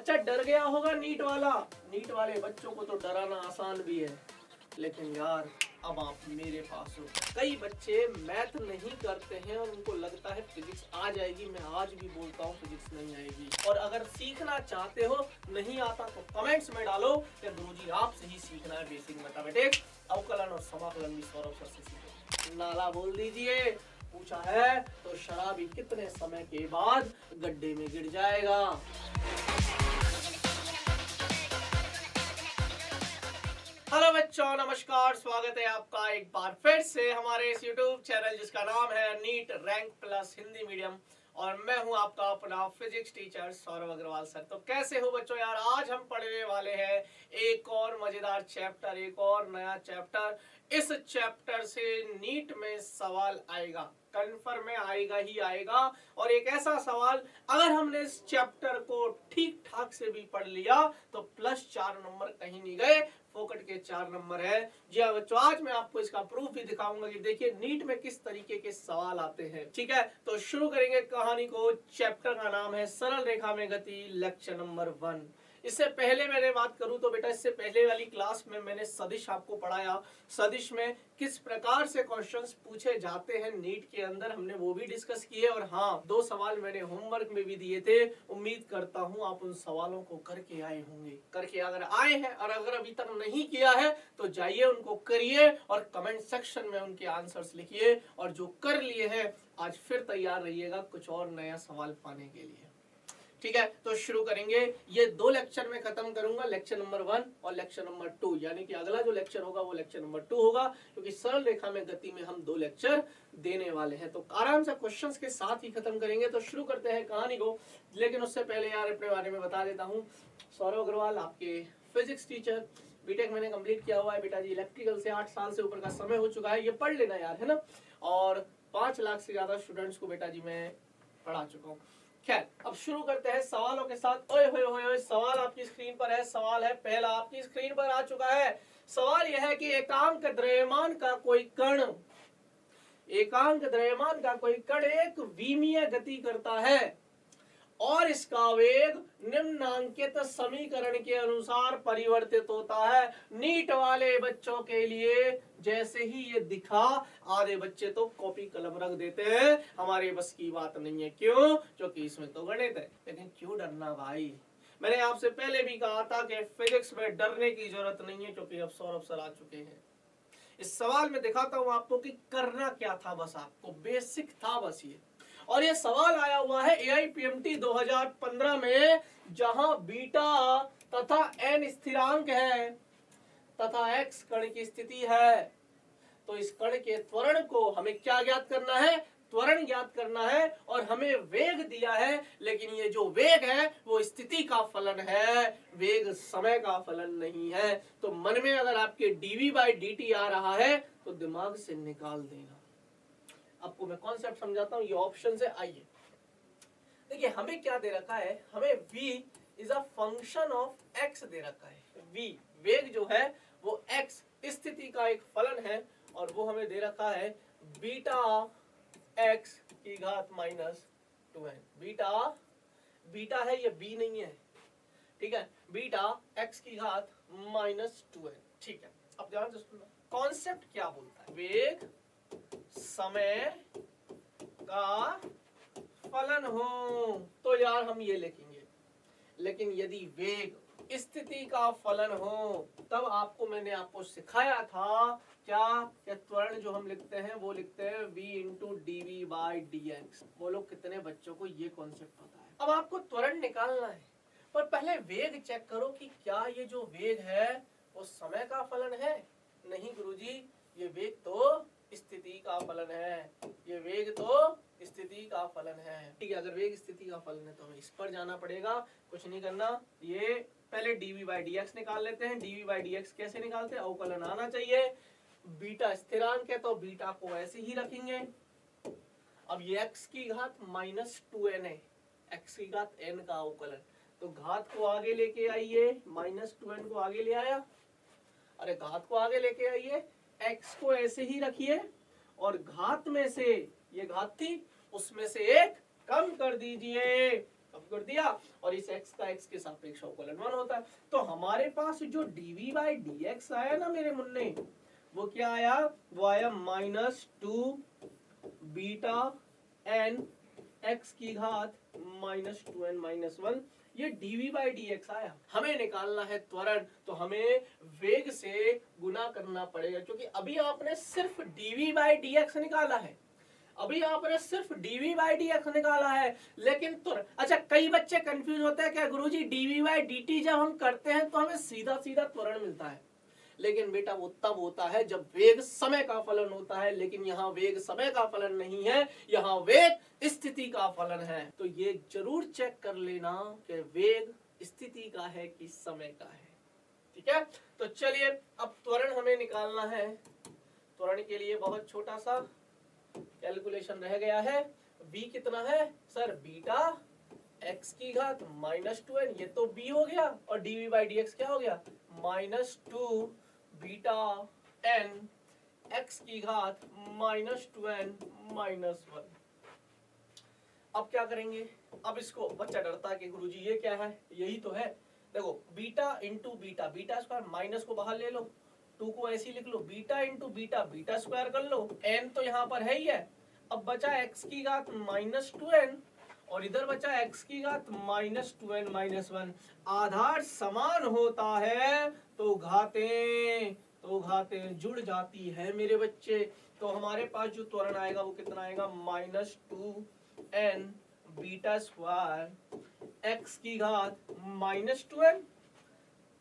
बच्चा डर गया होगा नीट वाला। नीट वाले बच्चों को तो डराना आसान भी है, लेकिन यार अब आप मेरे पास हो। कई बच्चे मैथ नहीं करते हैं और उनको लगता है फिजिक्स आ जाएगी। मैं आज भी बोलता हूँ फिजिक्स नहीं आएगी। और अगर सीखना चाहते हो, नहीं आता तो कमेंट्स में डालो कि गुरुजी आपसे ही सीखना है बेसिक मैथमेटिक्स, अवकलन और समाकलन भी सौरभ सर से सीखो। नाला बोल दीजिए। पूछा है तो शराबी कितने समय के बाद गड्ढे में गिर जाएगा। हेलो बच्चों, नमस्कार। स्वागत है आपका एक बार फिर से हमारे इस YouTube चैनल जिसका नाम है NEET rank plus Hindi medium, और मैं हूं आपका अपना physics teacher Saurabh Agrawal sir. तो कैसे हो बच्चों यार, आज हम पढ़ने वाले हैं एक और मजेदार चैप्टर, एक और नया चैप्टर। इस चैप्टर से नीट में सवाल आएगा, कन्फर्म में आएगा ही आएगा। और एक ऐसा सवाल, अगर हमने इस चैप्टर को ठीक ठाक से भी पढ़ लिया तो +4 नंबर कहीं नहीं गए, फोकट के 4 नंबर है। जी हाँ बच्चों, आज मैं आपको इसका प्रूफ भी दिखाऊंगा कि देखिए नीट में किस तरीके के सवाल आते हैं। ठीक है, तो शुरू करेंगे कहानी को। चैप्टर का नाम है सरल रेखा में गति, लेक्चर नंबर 1। इससे पहले मैंने बात करूं तो बेटा, इससे पहले वाली क्लास में मैंने सदिश आपको पढ़ाया। सदिश में किस प्रकार से क्वेश्चंस पूछे जाते हैं नीट के अंदर, हमने वो भी डिस्कस किए। और हाँ, 2 सवाल मैंने होमवर्क में भी दिए थे। उम्मीद करता हूं आप उन सवालों को करके आए होंगे। करके अगर आए हैं और अगर अभी तक नहीं किया है तो जाइए उनको करिए और कमेंट सेक्शन में उनके आंसर्स लिखिए। और जो कर लिए हैं आज फिर तैयार रहिएगा कुछ और नया सवाल पाने के लिए। ठीक है, तो शुरू करेंगे। ये 2 लेक्चर में खत्म करूंगा, लेक्चर नंबर 1 और लेक्चर नंबर 2, यानी कि अगला जो लेक्चर होगा वो लेक्चर नंबर 2 होगा, क्योंकि सरल रेखा में गति में हम 2 लेक्चर देने वाले हैं। तो आराम से क्वेश्चंस के साथ ही खत्म करेंगे। तो शुरू करते हैं कहानी को, लेकिन उससे पहले यार अपने बारे में बता देता हूँ। सौरभ अग्रवाल, आपके फिजिक्स टीचर। बीटेक मैंने कंप्लीट किया हुआ है बेटा जी। इलेक्ट्रिकल से 8 साल से ऊपर का समय हो चुका है, ये पढ़ लेना यार, है ना। और 5 लाख से ज्यादा स्टूडेंट्स को बेटा जी मैं पढ़ा चुका हूँ। खैर, अब शुरू करते हैं सवालों के साथ। ओए होए होए होए, सवाल आपकी स्क्रीन पर है। सवाल है पहला, आपकी स्क्रीन पर आ चुका है। सवाल यह है कि एकांक द्रव्यमान का कोई कण एक विमीय गति करता है और इसका वेग निम्नांकित समीकरण के अनुसार परिवर्तित होता है। नीट वाले बच्चों के लिए जैसे ही ये दिखा, आधे बच्चे तो कॉपी कलम रख देते हैं, हमारे बस की बात नहीं है। क्यों? क्योंकि इसमें तो गणित है। लेकिन क्यों डरना भाई, मैंने आपसे पहले भी कहा था कि फिजिक्स में डरने की जरूरत नहीं है, क्योंकि अब सौरभ सर आ चुके हैं। इस सवाल में दिखाता हूं आपको कि करना क्या था, बस आपको बेसिक था बस ये। और ये सवाल आया हुआ है AIPMT 2015 में, जहां बीटा तथा n स्थिरांक है तथा x कण की स्थिति है। तो इस कण के त्वरण को हमें क्या ज्ञात करना है? त्वरण ज्ञात करना है। और हमें वेग दिया है, लेकिन ये जो वेग है वो स्थिति का फलन है, वेग समय का फलन नहीं है। तो मन में अगर आपके dv/dt आ रहा है तो दिमाग से निकाल देना। आपको मैं कॉन्सेप्ट समझाता हूँ, ये ऑप्शन है। आइए देखिए, हमें क्या दे रखा है, हमें v is a function of x दे रखा है। v वेग जो है वो x स्थिति का एक फलन है, और वो हमें दे रखा है बीटा x की घात -2n। बीटा है, ये b नहीं है। ठीक है, बीटा x की घात -2n। ठीक है, अब ध्यान से सुनना, कॉन्सेप्ट क्या बोलता है? वेग समय का फलन हो तो यार हम ये लिखेंगे, लेकिन यदि वेग स्थिति का फलन हो तब मैंने सिखाया था क्या त्वरण जो हम लिखते हैं वो लिखते हैं v × dv/dx। बोलो कितने बच्चों को ये कॉन्सेप्ट पता है? अब आपको त्वरण निकालना है, पर पहले वेग चेक करो कि क्या ये जो वेग है वो समय का फलन है। नहीं गुरुजी, ये वेग तो स्थिति का फलन है, ये वेग तो स्थिति का फलन है। ठीक है, अगर वेग स्थिति का फलन है तो हमें इस पर जाना पड़ेगा, कुछ नहीं करना। ये पहले dv/dx निकाल लेते हैं। dv/dx कैसे निकालते हैं? अवकलन आना चाहिए। बीटा स्थिरांक है तो बीटा को ऐसे ही रखेंगे। अब ये x की घात -2n है, x की घात n का अवकलन, तो घात को आगे लेके आइए, -2n को आगे ले आया। अरे घात को आगे लेके आइए, x को ऐसे ही रखिए, और घात में से ये घात थी, उसमें से एक कम कर दीजिए। कॉपी कर दिया, और इस x का x के सापेक्ष अवकलन 1 होता है। तो हमारे पास जो dv/dx आया ना मेरे मुन्ने, वो क्या आया, वो आया -2 बीटा n x की घात -2n-1, ये dv/dx आया। हमें निकालना है त्वरण, तो हमें वेग से गुना करना पड़ेगा, क्योंकि अभी आपने सिर्फ dv/dx निकाला है, अभी आपने सिर्फ dv/dx निकाला है, लेकिन त्वरण, अच्छा कई बच्चे कंफ्यूज होते हैं क्या गुरुजी dv/dt जब हम करते हैं तो हमें सीधा सीधा त्वरण मिलता है, लेकिन बेटा वो तब होता है जब वेग समय का फलन होता है, लेकिन यहाँ वेग समय का फलन नहीं है, यहाँ वेग स्थिति का फलन है। तो ये जरूर चेक कर लेना कि वेग स्थिति का है कि समय का है, ठीक है। तो चलिए अब त्वरण हमें निकालना है। त्वरण के लिए बहुत छोटा सा कैलकुलेशन रह गया है। v कितना है सर, बीटा x की घात -2n, ये तो b हो गया, और dv/dx क्या हो गया, -2 बीटा n x की घात -2n-1। अब क्या करेंगे, अब इसको बच्चा डरता है कि गुरुजी ये क्या है, यही तो है। देखो beta into beta, beta square, minus को बाहर ले लो, 2 को ऐसे लिख लो, beta into beta, beta square कर लो, n तो यहाँ पर है ही है। अब बचा x की घात -2n, और इधर बचा x की घात -2n-1। आधार समान होता है तो घातें जुड़ जाती है मेरे बच्चे। तो हमारे पास जो त्वरण आएगा वो कितना आएगा, -2n बीटा स्क्वायर x की घात -2n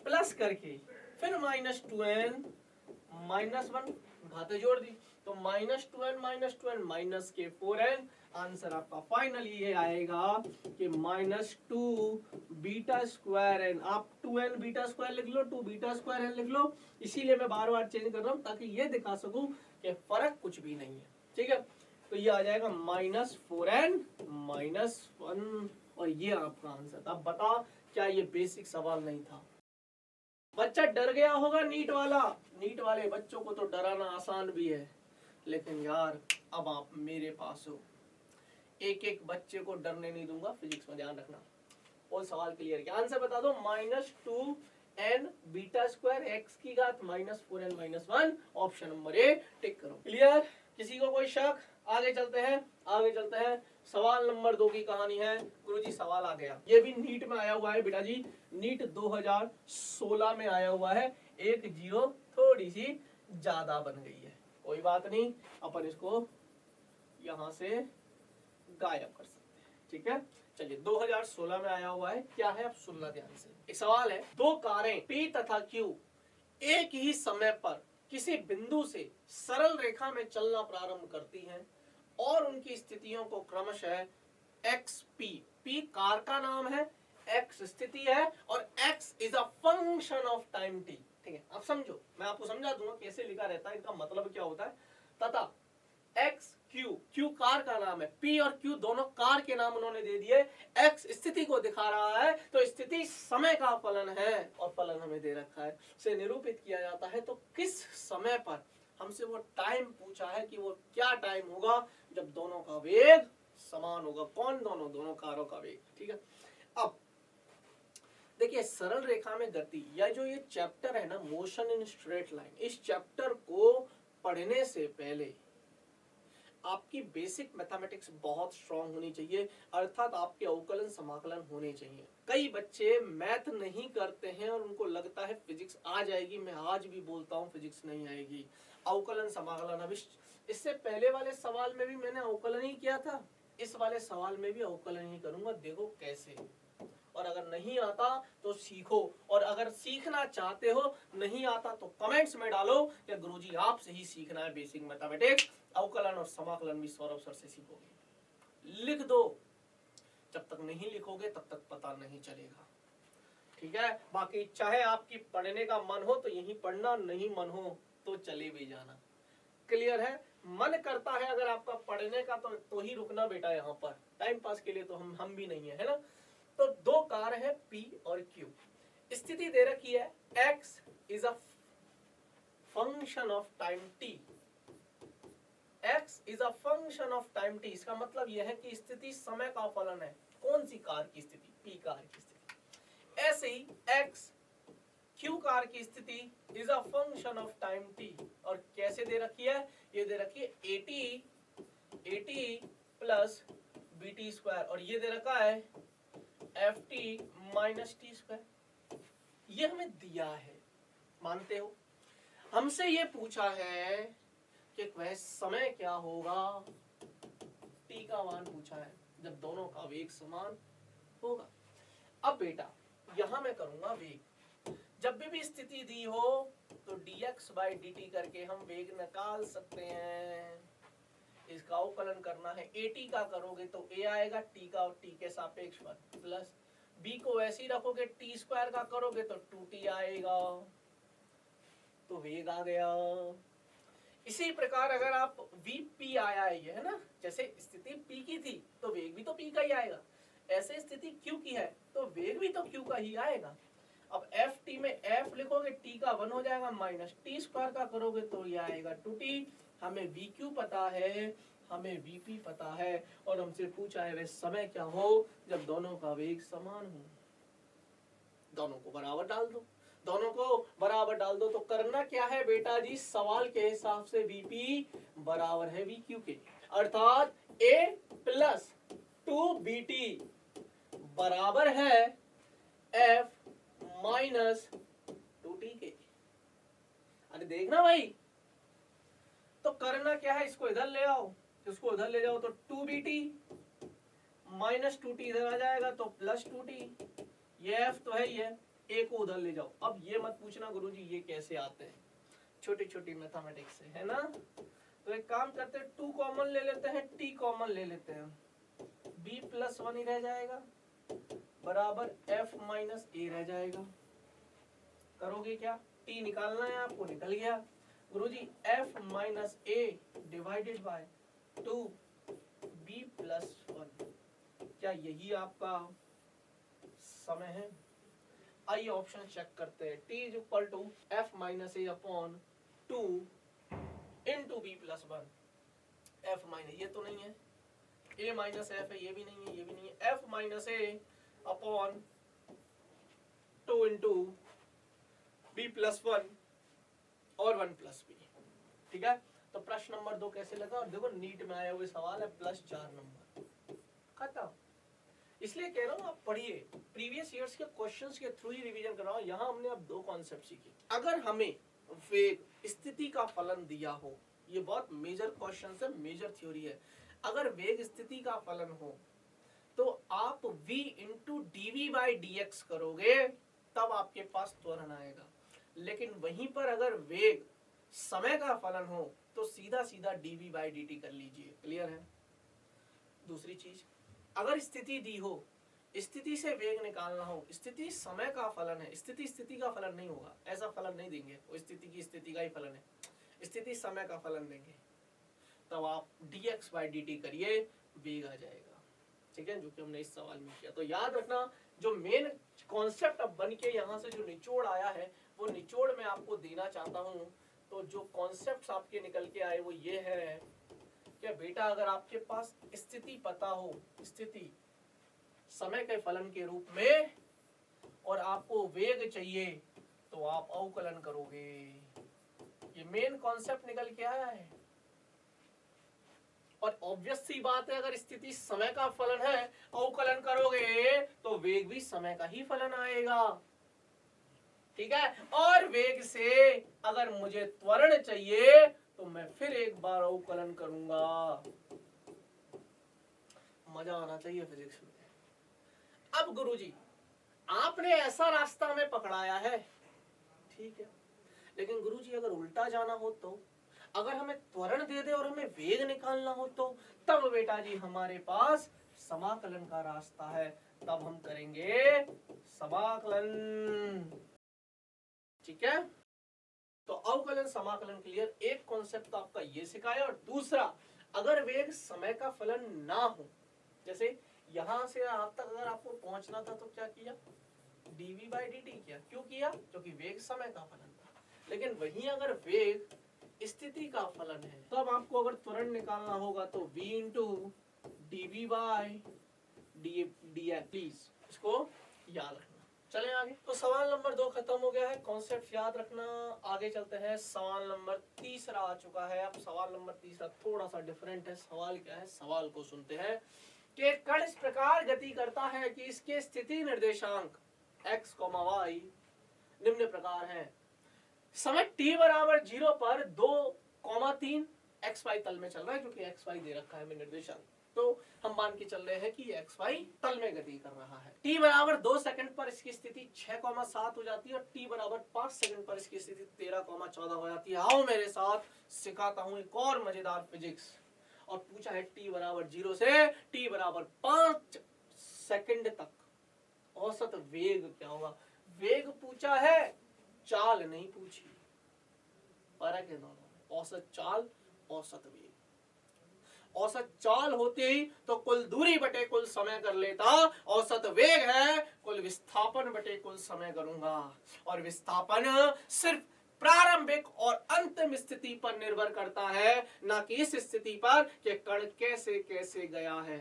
प्लस करके फिर -2n-1, घातें जोड़ दी, तो -2n-2n माइनस के 4n। आंसर आपका फाइनली ये आएगा कि -2 बीटा स्क्वायर n, आप 2n बीटा स्क्वायर लिख लो, 2 बीटा स्क्वायर n लिख लो, इसीलिए मैं बार बार चेंज कर रहा हूँ ताकि ये दिखा सकूं कि फर्क कुछ भी नहीं है, ठीक है। तो ये आ जाएगा -4n-1, और ये आपका आंसर था। बता क्या ये बेसिक सवाल नहीं था? बच्चा डर गया होगा नीट वाला, नीट वाले बच्चों को तो डराना आसान भी है, लेकिन यार अब आप मेरे पास हो, एक एक बच्चे को डरने नहीं दूंगा, फिजिक्स में ध्यान रखना। और सवाल क्लियर किया, आंसर बता दो, -2n बीटा स्क्वायर x की घात -4n-1, ऑप्शन नंबर ए टिक करो। क्लियर? किसी को कोई शक? आगे चलते हैं। सवाल नंबर 2 की कहानी है। गुरुजी सवाल आ गया, ये भी नीट में आया हुआ है बेटा जी, नीट 2016 में आया हुआ है, एक जीरो थोड़ी सी ज्यादा बन गई है, कोई बात नहीं, अपन इसको यहां से गायब कर सकते हैं, ठीक है। चलिए 2016 में आया हुआ है, क्या है अब सुनना ध्यान से। एक सवाल है, दो कारें P तथा Q एक ही समय पर किसी बिंदु से सरल रेखा में चलना प्रारंभ करती हैं और उनकी स्थितियों को क्रमशः XP, P कार का नाम है, X स्थिति है, और X is a function of time T, ठीक है। अब समझो, मैं आपको समझा दूंगा कैसे लिखा रहता है, इनका मतलब क्या होता है। तथा X Q कार का नाम है, P और Q दोनों कार के नाम उन्होंने दे दिए, X स्थिति को दिखा रहा है, तो स्थिति समय का फलन है और फलन हमें दे रखा है, से निरूपित किया जाता है। तो किस समय पर, हमसे वो टाइम पूछा है कि वो क्या टाइम होगा जब दोनों का वेग समान होगा। कौन दोनों कारों का वेग, ठीक है। अब देखिए सरल रेखा में गति, या जो ये चैप्टर है ना, मोशन इन स्ट्रेट लाइन, इस चैप्टर को पढ़ने से पहले आपकी बेसिक मैथमेटिक्स बहुत स्ट्रांग होनी चाहिए, अर्थात आपके अवकलन समाकलन होने चाहिए। कई बच्चे मैथ नहीं करते हैं और उनको लगता है फिजिक्स आ जाएगी, मैं आज भी बोलता हूँ फिजिक्स नहीं आएगी, अवकलन समाकलन। अब इससे पहले वाले सवाल में भी मैंने अवकलन ही किया था, इस वाले सवाल में भी अवकलन ही करूंगा, देखो कैसे। और अगर नहीं आता तो सीखो, और अगर सीखना चाहते हो, नहीं आता तो कमेंट्स में डालो कि गुरुजी आपसे ही सीखना है बेसिक मैथमेटिक्स, अवकलन और समाकलन भी सौरभ सर से सीखोगे। लिख दो, जब तक नहीं लिखोगे तब तक पता नहीं चलेगा, ठीक है। बाकी चाहे आपकी पढ़ने का मन हो तो यही पढ़ना, नहीं मन हो तो चले भी जाना। क्लियर है? मन करता है अगर आपका पढ़ने का तो ही रुकना बेटा, यहाँ पर टाइम पास के लिए तो हम भी नहीं है ना। तो दो कार है P और Q, स्थिति दे रखी है X is a function of time T, X is a function of time T, इसका मतलब यह है कि स्थिति समय का फलन है। कौन सी कार की स्थिति? पी कार की स्थिति। ऐसे ही एक्स क्यू कार की स्थिति is a function of time t, और कैसे दे रखी है? ये दे रखी है a t plus b t square, और ये दे रखा है f t minus t square. ये हमें दिया है, मानते हो? हमसे ये पूछा है कि वह समय क्या होगा, टी का मान पूछा है जब दोनों का वेग समान होगा। अब बेटा यहां मैं करूंगा वेग, जब भी स्थिति दी हो तो dx by dt करके हम वेग निकाल सकते हैं। इसका अवकलन करना है, at का करोगे तो a आएगा, t का और t के सापेक्ष प्लस b को ऐसे ही रखोगे, t स्क्वायर का करोगे तो 2t आएगा, तो वेग आ गया। इसी प्रकार अगर आप vp आया है, ये है ना, जैसे स्थिति p की थी तो वेग भी तो p का ही आएगा, ऐसे स्थिति q की है तो वेग भी तो q का ही आएगा। अब एफ टी में एफ लिखोगे, टी का 1 हो जाएगा, माइनस टी स्क्वायर का करोगे तो ये आएगा 2t। हमें वी क्यू पता है, हमें वीपी पता है, और हमसे पूछा है वह समय क्या हो जब दोनों का वेग समान हो। दोनों को बराबर डाल दो, दोनों को बराबर डाल दो, तो करना क्या है बेटा जी? सवाल के हिसाब से वीपी बराबर है वी क्यू के, अर्थात ए प्लस 2bt बराबर है एफ माइनस 2t के। अरे देखना भाई, तो करना क्या है? इसको इधर ले आओ, इसको उधर ले जाओ तो 2bt माइनस 2t इधर आ जाएगा तो प्लस 2t, ये f तो है ही है, a को उधर ले जाओ। अब ये मत पूछना गुरुजी ये कैसे आते हैं, छोटी छोटी मैथमेटिक्स से, है ना। तो एक काम करते हैं, 2 कॉमन ले लेते हैं, t कॉमन ले लेते हैं, b प्लस 1 ही रह जाएगा बराबर f माइनस a रह जाएगा। करोगे क्या? t निकालना है आपको, निकल गया गुरुजी, f minus a divided by 2b plus 1। क्या यही आपका समय है? आइए ऑप्शन चेक करते हैं। t is equal to f minus a upon 2 into b plus 1। f minus, ये तो नहीं है, a माइनस f है, ये भी नहीं है, ये भी नहीं है, f minus a upon 2 into b plus 1 और 1 प्लस b। ठीक है, तो प्रश्न नंबर 2 कैसे लगा? और देखो नीट में आए हुए सवाल है, प्लस 4 नंबर, खत्म। इसलिए कह रहा हूँ आप पढ़िए, प्रीवियस ईयर्स के क्वेश्चंस के थ्रू ही रिवीजन कर रहा हूँ। यहाँ हमने अब 2 कॉन्सेप्ट सीखे। अगर हमें वेग स्थिति का फलन दिया हो, ये बहुत मेजर क्वेश्चन है, मेजर थ्योरी है। अगर वेग स्थिति का फलन हो तो आप v into dv by dx करोगे तब आपके पास त्वरण आएगा। लेकिन वहीं पर अगर वेग समय का फलन हो तो सीधा सीधा dv बाई dt कर लीजिए। क्लियर है? दूसरी चीज, अगर स्थिति दी हो, स्थिति से वेग निकालना हो, स्थिति समय का फलन है, स्थिति का फलन नहीं होगा, ऐसा फलन नहीं देंगे, वो स्थिति का ही फलन है, स्थिति समय का फलन देंगे, तब आप dx बाई dt करिए, वेग आ जाएगा। ठीक है, जो कि हमने इस सवाल में किया। तो याद रखना, जो मेन कॉन्सेप्ट अब बन के यहाँ से जो निचोड़ आया है, वो निचोड़ मैं आपको देना चाहता हूँ। तो जो कॉन्सेप्ट्स आपके निकल के आए वो ये है कि बेटा अगर आपके पास स्थिति पता हो, स्थिति समय के फलन के रूप में, और आपको वेग चाहिए, तो आप अवकलन करोगे। ये मेन कॉन्सेप्ट निकल के आया है। और ऑब्वियस सी बात है, अगर स्थिति समय का फलन है, अवकलन करोगे तो वेग भी समय का ही फलन आएगा। ठीक है, और वेग से अगर मुझे त्वरण चाहिए तो मैं फिर एक बार अवकलन करूंगा। मजा आना चाहिए फिजिक्स में। अब गुरुजी आपने ऐसा रास्ता हमें पकड़ाया है, ठीक है, लेकिन गुरुजी अगर उल्टा जाना हो तो, अगर हमें त्वरण दे दे और हमें वेग निकालना हो तो, तब बेटा जी हमारे पास समाकलन का रास्ता है, तब हम करेंगे समाकलन। ठीक है, तो अवकलन समाकलन क्लियर। एक कॉन्सेप्ट आपका ये सिखाया, और दूसरा, अगर वेग समय का फलन ना हो, जैसे यहां से आप तक अगर आपको पहुंचना था तो क्या किया? dv बाई dt किया। क्यों किया? क्योंकि वेग समय का फलन था। लेकिन वहीं अगर वेग स्थिति का फलन है, तो अब आपको अगर त्वरण निकालना होगा तो v into dv by dn, please इसको याद रखना। चले आगे। तो सवाल नंबर 2 खत्म हो गया है, कॉन्सेप्ट याद रखना। आगे चलते हैं, सवाल नंबर 3 आ चुका है। अब सवाल नंबर 3 थोड़ा सा डिफरेंट है। सवाल क्या है, सवाल को सुनते हैं कि कण इस प्रकार गति करता है कि इसके स्थिति निर्देशांक x, y निम्न प्रकार है। समय t बराबर 0 पर 2,3 xy तल में चल रहा है, क्योंकि xy दे रखा है हमें निर्देशांक, तो हम मान के चल रहे हैं कि xy तल में गति कर रहा है। t बराबर 2 सेकंड पर इसकी स्थिति 6,7 हो जाती है और t बराबर 5 सेकंड पर इसकी स्थिति 13,14 हो जाती है। आओ मेरे साथ सिखाता हूं एक और मजेदार फिजिक्स। और पूछा है t बराबर 0 से t बराबर 5 सेकंड तक औसत वेग क्या होगा। वेग पूछा है, चाल नहीं पूछी। फर्क है दोनों में, औसत चाल, औसत वेग। औसत चाल होती तो कुल दूरी बटे कुल समय कर लेता, औसत वेग है कुल विस्थापन बटे कुल समय करूंगा। और विस्थापन सिर्फ प्रारंभिक और अंतिम स्थिति पर निर्भर करता है, ना कि इस स्थिति पर कि कण कैसे कैसे गया है।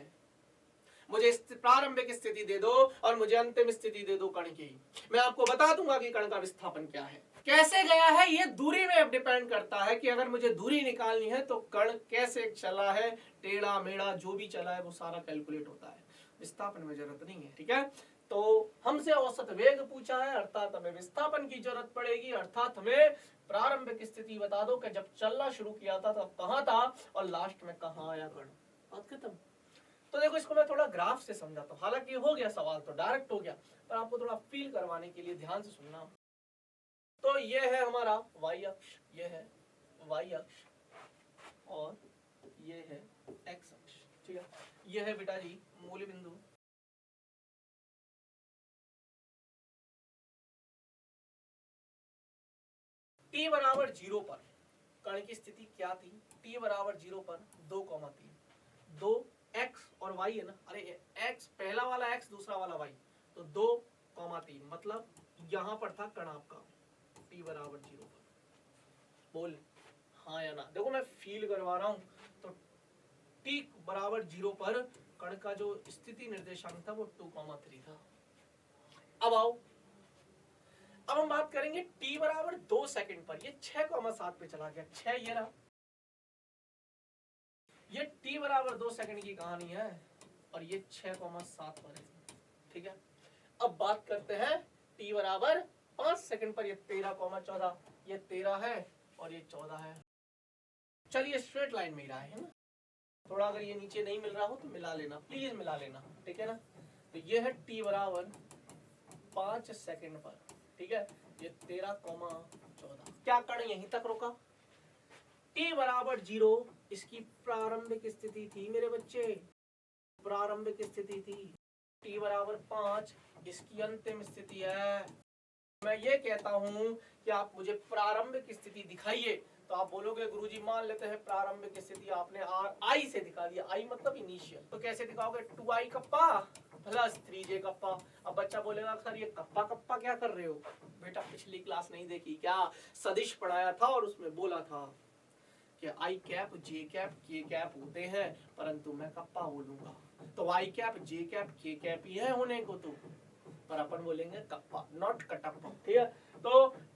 मुझे प्रारंभिक स्थिति दे दो और मुझे अंतिम स्थिति दे दो कण की, मैं आपको बता दूंगा कि कण का विस्थापन क्या है। कैसे गया है ये दूरी में डिपेंड करता है कि अगर मुझे दूरी निकालनी है तो कण कैसे चला है, टेढ़ा मेढ़ा जो भी चला है वो सारा कैलकुलेट होता है, विस्थापन में जरूरत नहीं है। ठीक है, तो हमसे औसत वेग पूछा है, अर्थात हमें विस्थापन की जरूरत पड़ेगी। अर्थात हमें प्रारंभिक स्थिति बता दो कि जब चलना शुरू किया था तब कहां था और लास्ट में कहां आया कण। बात खत्म। तो देखो, इसको मैं थोड़ा ग्राफ से समझाता हूँ। हालांकि हो गया सवाल तो डायरेक्ट हो गया, पर आपको थोड़ा फील करवाने के लिए ध्यान से सुनना। तो ये है हमारा y अक्ष, ये है y अक्ष और ये है x अक्ष। ठीक है, ये है बेटा जी मूल बिंदु। t बराबर 0 पर कण की स्थिति क्या थी। t बराबर 0 पर 2,3, 2 x और y है ना, अरे x पहला वाला x दूसरा वाला y, तो 2,3 मतलब यहां पर था कण आपका t बराबर 0 पर। बोल हाँ या ना। देखो मैं फील करवा रहा हूं। तो t बराबर 0 पर कण का जो स्थिति निर्देशांक था वो 2,3 था। अब आओ, अब हम बात करेंगे t बराबर 2 सेकंड पर। ये 6,7 पे चला गया, 6 ये रहा। ये t बराबर 2 सेकंड की कहानी है और ये 6,7 पर है। ठीक है, अब बात करते हैं t बराबर 5 सेकंड पर। ये 13,14, ये 13 है और ये 14 है। चलिए स्ट्रेट लाइन में ही रहा है ना, थोड़ा अगर ये नीचे नहीं मिल रहा हो तो मिला लेना, प्लीज मिला लेना। ठीक है ना, तो ये है t बराबर 5 सेकंड पर। ठीक है, ये 13,14। क्या कण यहीं तक रुका। t बराबर 0 इसकी प्रारंभिक स्थिति थी मेरे बच्चे, प्रारंभिक स्थिति थी। t बराबर 5 इसकी अंतिम स्थिति है। मैं ये कहता हूं कि आप मुझे प्रारंभिक स्थिति दिखाइए, तो आप बोलोगे गुरुजी मान लेते हैं प्रारंभिक स्थिति आपने i से दिखा दिया। i मतलब इनिशियल, तो कैसे दिखाओगे, 2i kappa plus 3j kappa. अब बच्चा बोलेगा सर ये कप्पा कप्पा क्या कर रहे हो। बेटा पिछली क्लास नहीं देखी क्या, सदिश पढ़ाया था और उसमें बोला था कि i cap j cap k cap होते हैं, परंतु मैं कप्पा बोलूंगा। तो i cap j cap k cap ही है होने को, तो पर अपन बोलेंगे कप्पा, नॉट कटप्पा। ठीक है, तो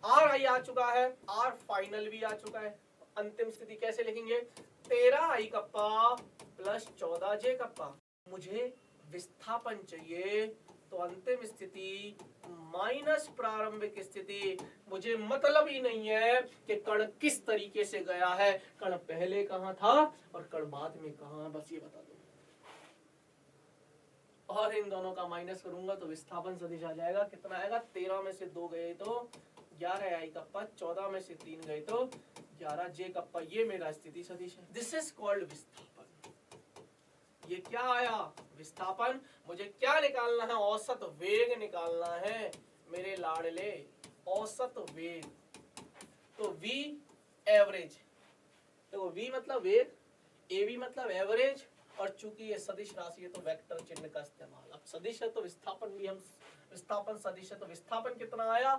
r i आ चुका है, r फाइनल भी आ चुका है। अंतिम स्थिति कैसे लिखेंगे, 13i kappa plus 14j kappa. मुझे विस्थापन चाहिए, तो अंतिम स्थिति माइनस प्रारंभिक स्थिति। मुझे मतलब ही नहीं है कि कण किस तरीके से गया है, कण पहले कहां था और कण बाद में कहां, बस ये बता दो। और इन दोनों का माइनस करूंगा तो विस्थापन सदिश आ जाएगा। कितना आएगा, 13 में से 2 गए तो 11i कप्पा, 14 में से 3 गए तो 11j कप्पा। ये मेरा स्थिति सदिश है। दिस इज कॉल्ड विस्थापन। ये क्या आया, विस्थापन। मुझे क्या निकालना है, औसत वेग निकालना है मेरे लाडले, औसत वेग। तो v एवरेज, देखो v मतलब वेग, ab मतलब एवरेज, और चूंकि ये सदिश राशि है तो वेक्टर चिन्ह का इस्तेमाल। अब सदिश है तो विस्थापन भी हम, विस्थापन सदिश है तो विस्थापन कितना आया,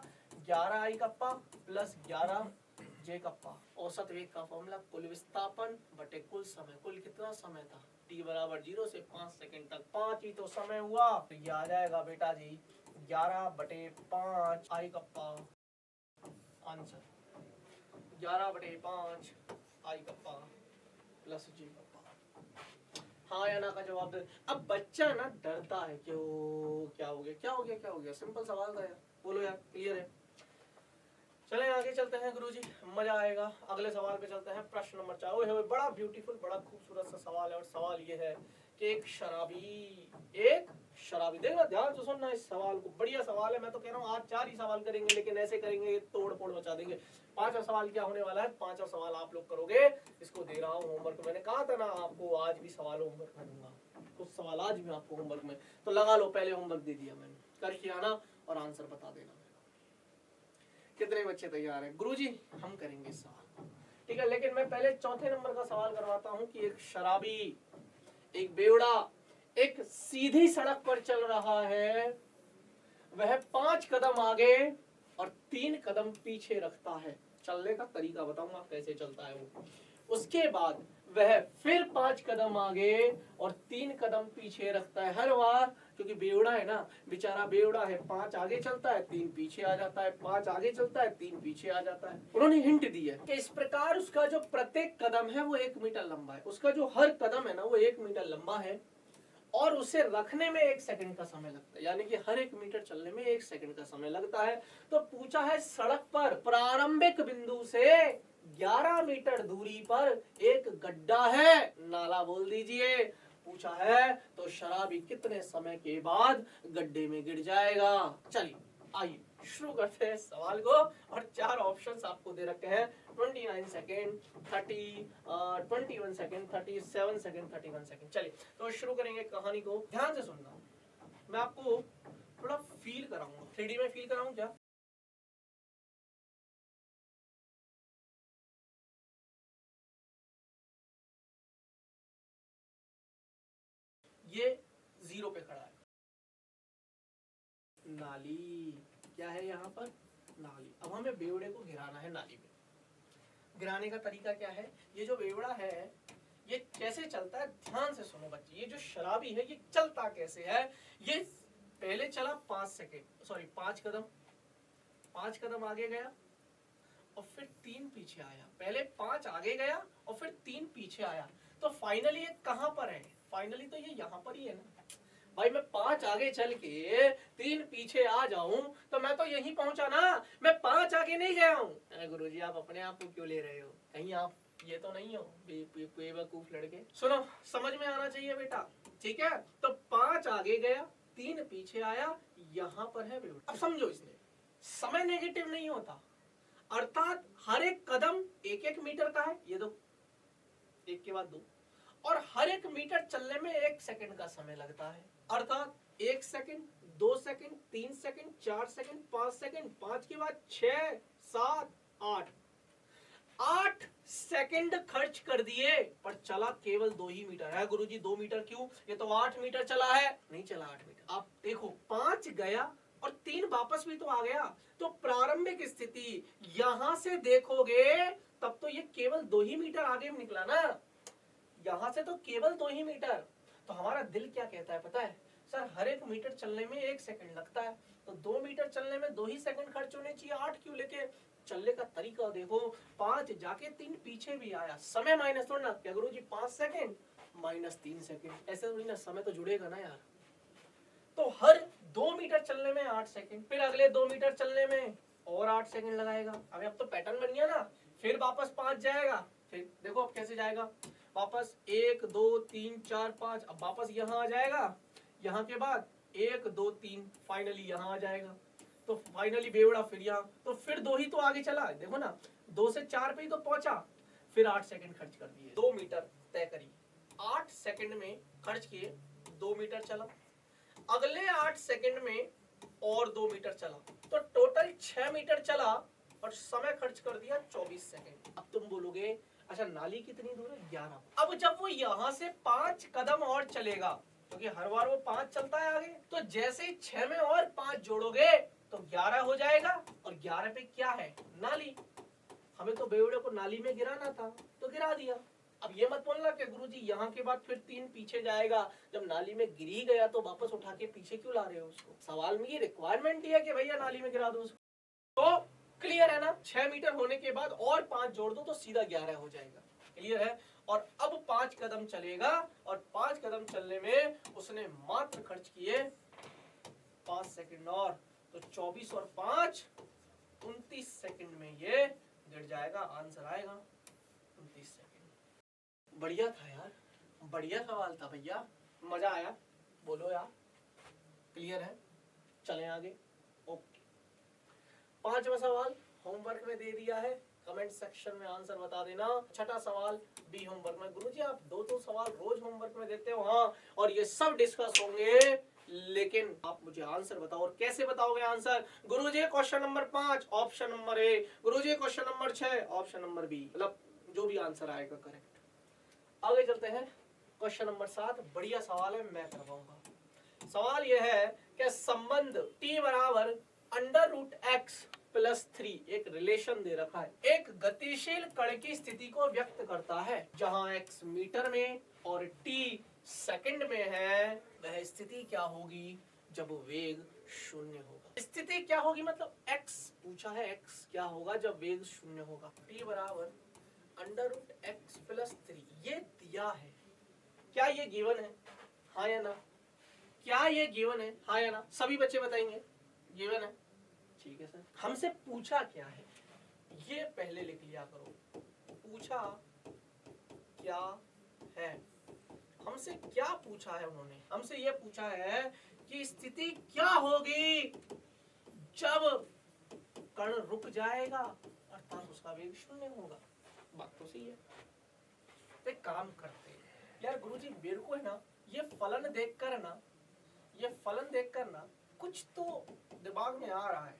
11i kappa plus 11j kappa. औसत वेग का फॉर्मूला कुल विस्थापन बटे कुल समय। कुल कितना समय था, t बराबर 0 से 5 सेकंड तक 5 ही तो समय हुआ, तो ये आ जाएगा बेटा जी 11/5 आई कप्पा आंसर 11/5 आई कप्पा प्लस जी कप्पा। हाँ या ना का जवाब दे। अब बच्चा ना डरता है, क्यों, क्या हो गया क्या हो गया क्या हो गया, सिंपल सवाल था यार, बोलो यार क्लियर है। चलें आगे चलते हैं गुरुजी, मजा आएगा। अगले सवाल पे चलते हैं, प्रश्न नंबर 4। ओए बड़ा ब्यूटीफुल, बड़ा खूबसूरत सा सवाल है, और सवाल ये है कि एक शराबी देखना ध्यान से सुनना इस सवाल को, बढ़िया सवाल है। मैं तो कह रहा हूँ आज 4 ही सवाल करेंगे, लेकिन ऐसे करेंगे तोड़ फोड़ मचा देंगे। 5वां सवाल क्या होने वाला है, 5वां सवाल आप लोग करोगे, इसको दे रहा हूँ होमवर्क। मैंने कहा था ना आपको आज भी सवाल होमवर्क में दूंगा, कुछ सवाल आज भी आपको होमवर्क में, तो लगा लो, पहले होमवर्क दे दिया मैंने, करके आना और आंसर बता देना। कितने बच्चे तैयार हैं गुरुजी, हम करेंगे इस सवाल, ठीक है। लेकिन मैं पहले चौथे नंबर का सवाल करवाता हूं कि एक शराबी, एक बेवड़ा एक सीधी सड़क पर चल रहा है, वह 5 कदम आगे और 3 कदम पीछे रखता है। चलने का तरीका बताऊंगा कैसे चलता है वो। उसके बाद वह फिर 5 कदम आगे और 3 कदम पीछे रखता है हर बार, क्योंकि बेवड़ा है ना, बेचारा बेवड़ा है, 5 आगे चलता है 3 पीछे आ जाता है, 5 आगे चलता है 3 पीछे आ जाता है। उन्होंने हिंट दी है कि इस प्रकार उसका जो प्रत्येक कदम है वो 1 मीटर लंबा है, उसका जो हर कदम है ना वो 1 मीटर लंबा है, और उसे रखने में 1 सेकंड का समय लगता है, यानी कि हर 1 मीटर चलने में 1 सेकंड का समय लगता है। तो पूछा है सड़क पर प्रारंभिक बिंदु से 11 मीटर दूरी पर एक गड्ढा है, नाला बोल दीजिए। पूछा है तो शराबी कितने समय के बाद गड्ढे में गिर जाएगा। चलिए आइए शुरू करते हैं सवाल को, और 4 ऑप्शंस आपको दे रखे हैं, 29 सेकेंड, 30, 21 सेकेंड, 37 सेकेंड, 31 सेकेंड। चलिए तो शुरू करेंगे कहानी को, ध्यान से सुनना। मैं आपको थोड़ा फील कराऊंगा, 3D में फील कराऊं क्या? ये 0 पे खड़ा है, नाली क्या है यहाँ पर, नाली। अब हमें बेवड़े को गिराना है नाली में। गिराने का तरीका क्या है, ये जो बेवड़ा है ये कैसे चलता है, ध्यान से सुनो बच्चे। ये जो शराबी है ये चलता कैसे है, ये पहले चला 5 कदम, 5 कदम आगे गया और फिर 3 पीछे आया। पहले 5 आगे गया और फिर 3 पीछे आया, तो फाइनली ये कहां पर है, फाइनली तो ये यहाँ पर ही है ना भाई। मैं 5 आगे चल के 3 पीछे आ जाऊं तो मैं तो यहीं पहुंचा ना, मैं 5 आगे नहीं गया हूं। गुरुजी आप अपने आप को क्यों ले रहे हो, कहीं आप ये तो नहीं हो बेवकूफ लड़के। सुनो समझ में आना चाहिए बेटा, ठीक है। तो 5 आगे गया 3 पीछे आया, यहाँ पर है बेवड़ा। अब समझो, इसमें समय नेगेटिव नहीं होता, अर्थात हर एक कदम 1-1 मीटर का है, ये दो एक के बाद 2, और हर 1 मीटर चलने में 1 सेकंड का समय लगता है, अर्थात 1 second, 2 second, 3 second, 4 second, 5 second, 5 के बाद 6, 7, 8 सेकंड खर्च कर दिए, पर चला केवल 2 ही मीटर है। गुरुजी 2 मीटर क्यों, ये तो 8 मीटर चला है। नहीं चला 8 मीटर, आप देखो 5 गया और 3 वापस भी तो आ गया, तो प्रारंभिक स्थिति यहां से देखोगे तब तो ये केवल 2 ही मीटर आगे निकला ना, यहां से तो केवल 2 ही मीटर। तो हमारा दिल क्या कहता है पता है, सर हर 1 मीटर चलने में 1 सेकंड लगता है, तो 2 मीटर चलने में 2 ही सेकंड खर्च होने चाहिए, 8 क्यों लेके। चलने का तरीका देखो, 5 जाके 3 पीछे भी आया, समय माइनस थोड़ा ना, क्या गुरुजी 5 सेकंड माइनस 3 सेकंड, ऐसे थोड़ी ना, समय तो जुड़ेगा ना यार। तो हर 2 मीटर चलने में 8 सेकंड, फिर अगले 2 मीटर चलने में और 8 सेकंड लगाएगा। अभी अब तो पैटर्न बन गया ना, फिर वापस 5 जाएगा, फिर देखो अब कैसे जाएगा, वापस 1 2 3 4 5, अब वापस यहाँ आ जाएगा, यहाँ के बाद 1 2 3 फाइनली यहाँ आ जाएगा, तो फाइनली बेवड़ा फिर यहाँ, तो फिर 2 ही तो आगे चला, देखो ना 2 से 4 पे ही तो पहुंचा, फिर 8 सेकंड खर्च कर दिए, 2 मीटर तय करी, 8 सेकंड में खर्च किए, 2 मीटर चला, अगले 8 सेकंड में और 2 मीटर चला, तो टोटल 6 मीटर चला और समय खर्च कर दिया 24 सेकंड। अब तुम बोलोगे अच्छा नाली कितनी दूर है, 11। अब जब वो यहाँ से 5 कदम और चलेगा, क्योंकि हर बार वो 5 चलता है आगे, तो जैसे ही 6 में और 5 जोड़ोगे तो 11 हो जाएगा, और 11 पे क्या है, नाली। हमें तो बेवड़े को नाली में गिराना था, तो गिरा दिया। अब ये मत बोलना कि गुरुजी यहाँ के बाद फिर 3 पीछे जाएगा, जब नाली में गिर ही गया तो वापस उठा के पीछे क्यों ला रहे हो उसको। सवाल में ये रिक्वायरमेंट ही है कि भैया नाली में गिरा दो उसको। तो क्लियर है ना, 6 मीटर होने के बाद और 5 जोड़ दो तो सीधा 11 हो जाएगा। क्लियर है। और अब 5 कदम चलेगा और 5 कदम चलने में उसने मात्र खर्च किए 5 सेकंड, और तो 24 और 5 29 सेकंड में ये गिर जाएगा। आंसर आएगा 29 सेकंड। बढ़िया था यार, बढ़िया सवाल था भैया, मजा आया, बोलो यार। क्लियर है, चलें आगे। ओके, 5वां सवाल होमवर्क में दे दिया है, कमेंट सेक्शन में आंसर बता देना। 6ठा सवाल भी होमवर्क में। गुरुजी आप 2-2 सवाल रोज होमवर्क में देते हो। हाँ, और ये सब डिस्कस होंगे, लेकिन आप मुझे आंसर बताओ। और कैसे बताओगे answer? Guruji question number 5 option number A, Guruji question number 6 option number B, मतलब जो भी आंसर आएगा करेक्ट। आगे चलते हैं, क्वेश्चन नंबर 7 बढ़िया सवाल है, मैं करवाऊंगा। सवाल यह है कि संबंध t बराबर √x + 3 एक रिलेशन दे रखा है, एक गतिशील कण की स्थिति को व्यक्त करता है जहां x मीटर में और t सेकंड में है। वह स्थिति क्या होगी जब वेग 0 होगा? स्थिति क्या होगी मतलब x पूछा है, x क्या होगा जब वेग 0 होगा। t बराबर √x + 3 ये दिया है। क्या ये गिवन है? हाँ या ना? क्या ये गिवन है? हाँ या ना? सभी बच्चे बताएंगे गिवन है। ठीक है सर। हमसे पूछा क्या है ये पहले लिख लिया करो। पूछा क्या है, हमसे क्या पूछा है उन्होंने? हमसे ये पूछा है कि स्थिति क्या होगी जब कण रुक जाएगा अर्थात उसका वेग 0 होगा। बात तो सही है। तो एक काम करते हैं यार, गुरुजी मेरे को है ना ये फलन देखकर ना कुछ तो दिमाग में आ रहा है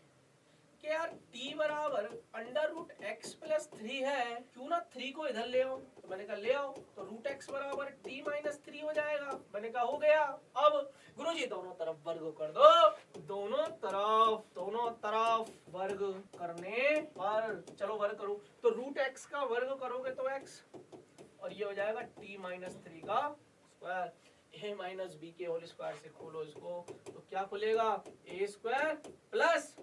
कि यार t बराबर √x + 3 है, क्यों ना 3 को इधर ले आओ। तो मैंने कहा ले आओ, तो √x बराबर t - 3 हो जाएगा। मैंने कहा हो गया। अब गुरुजी दोनों तरफ वर्ग कर दो, दोनों तरफ वर्ग करने पर, चलो वर्ग करो, तो √x का वर्ग करोगे तो x, और ये हो जाएगा t - 3 का स्क्वायर। a - b के होल स्क्वायर से खोलो इसको, तो क्या खुलेगा? a square plus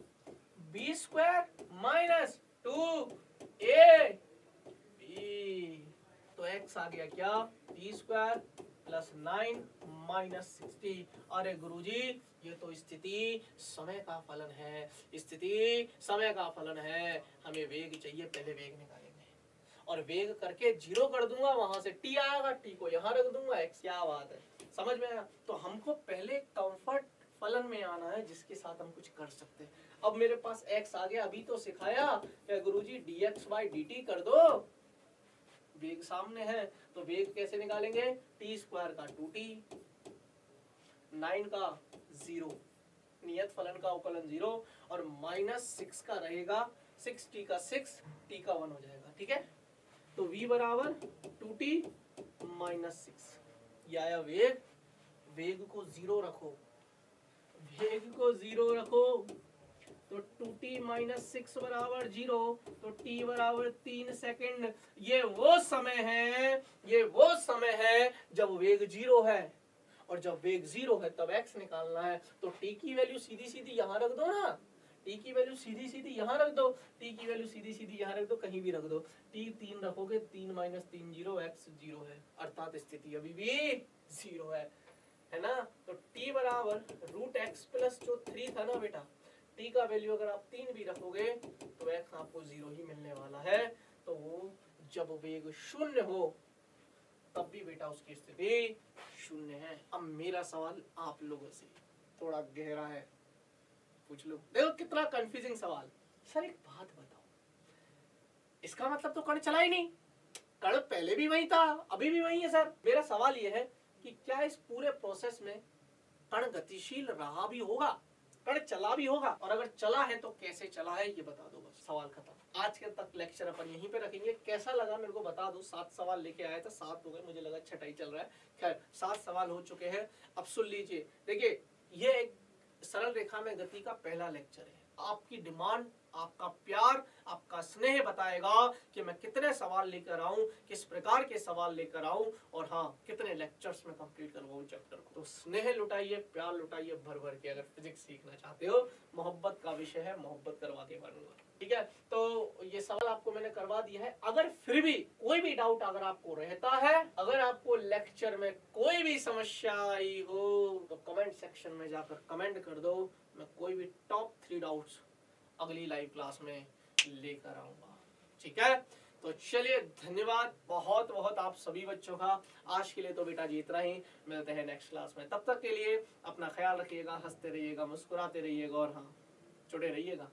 b square minus 2ab, तो x आ गया क्या? t square plus 9 - 60। अरे गुरुजी ये तो स्थिति समय का फलन है, स्थिति समय का फलन है। हमें वेग चाहिए, पहले वेग निकालेंगे और वेग करके 0 कर दूंगा, वहां से t आएगा, t को यहाँ रख दूंगा, x। क्या बात है, समझ में आया? तो हमको पहले कंफर्ट फलन में आना है जिसके साथ हम कुछ कर सकते हैं। अब मेरे पास x आ गया, अभी तो सिखाया कि गुरुजी dx/dt कर दो, वेग सामने है, तो वेग कैसे निकालेंगे? t स्क्वायर का 2t, 9 का 0, नियत फलन का अवकलन 0, और -6 का रहेगा 6t का 6, t का 1 हो जाएगा। ठीक है, तो v बराबर 2t - 6, ये आया वेग। वेग को 0 रखो, तो 2t - 6 बराबर 0, तो t बराबर 3 सेकंड। ये वो समय है जब वेग 0 है, और जब वेग 0 है तब x निकालना है। तो t की वैल्यू सीधी सीधी यहाँ रख दो ना, t की वैल्यू सीधी सीधी यहाँ रख दो, t की वैल्यू सीधी सीधी यहाँ रख दो, कहीं भी रख दो। t 3 रखोगे, 3 - 3 0, x 0 है, अर्थात स्थिति अभी भी 0 है ना। तो t बराबर √x प्लस जो 3 था ना बेटा, t का वैल्यू अगर आप 3 भी रखोगे तो x आपको 0 ही मिलने वाला है। तो जब वेग 0 हो तब भी बेटा उसकी स्थिति 0 है। अब मेरा सवाल आप लोगों से थोड़ा गहरा है, पूछ लो। देखो कितना कंफ्यूजिंग सवाल। सर एक बात बताओ, इसका मतलब तो कण चला ही नहीं, कण पहले भी वही था, अभी भी वही है। सर मेरा सवाल यह है कि क्या इस पूरे प्रोसेस में कण गतिशील रहा भी होगा, कण चला भी होगा, और अगर चला है तो कैसे चला है ये बता दो, बस सवाल खत्म। आज के तक लेक्चर अपन यहीं पे रखेंगे। कैसा लगा मेरे को बता दो। 7 सवाल लेके आया था, 7 हो गए, मुझे लगा 6 चल रहा है। खैर 7 सवाल हो चुके हैं। अब सुन लीजिए, देखिए ये एक सरल रेखा में गति का पहला लेक्चर है। आपकी डिमांड, आपका प्यार, आपका स्नेह बताएगा कि मैं कितने सवाल लेकर आऊं, किस प्रकार के सवाल लेकर आऊं, और हाँ कितने लेक्चर्स में कंप्लीट करवाऊं चैप्टर को। तो स्नेह लुटाइए, प्यार लुटाइए भर भर के। अगर फिजिक्स सीखना चाहते हो, मोहब्बत का विषय है, मोहब्बत करवा के बनूंगा। ठीक है, तो ये सवाल आपको मैंने करवा दिया है। अगर फिर भी कोई भी डाउट अगर आपको रहता है, अगर आपको लेक्चर में कोई भी समस्या आई हो, तो कमेंट सेक्शन में जाकर कमेंट कर दो। मैं कोई भी टॉप 3 डाउट्स अगली लाइव क्लास में लेकर आऊंगा। ठीक है, तो चलिए धन्यवाद बहुत बहुत आप सभी बच्चों का। आज के लिए तो बेटा जी इतना ही, मिलते हैं नेक्स्ट क्लास में। तब तक के लिए अपना ख्याल रखिएगा, हंसते रहिएगा, मुस्कुराते रहिएगा, और हाँ जुड़े रहिएगा।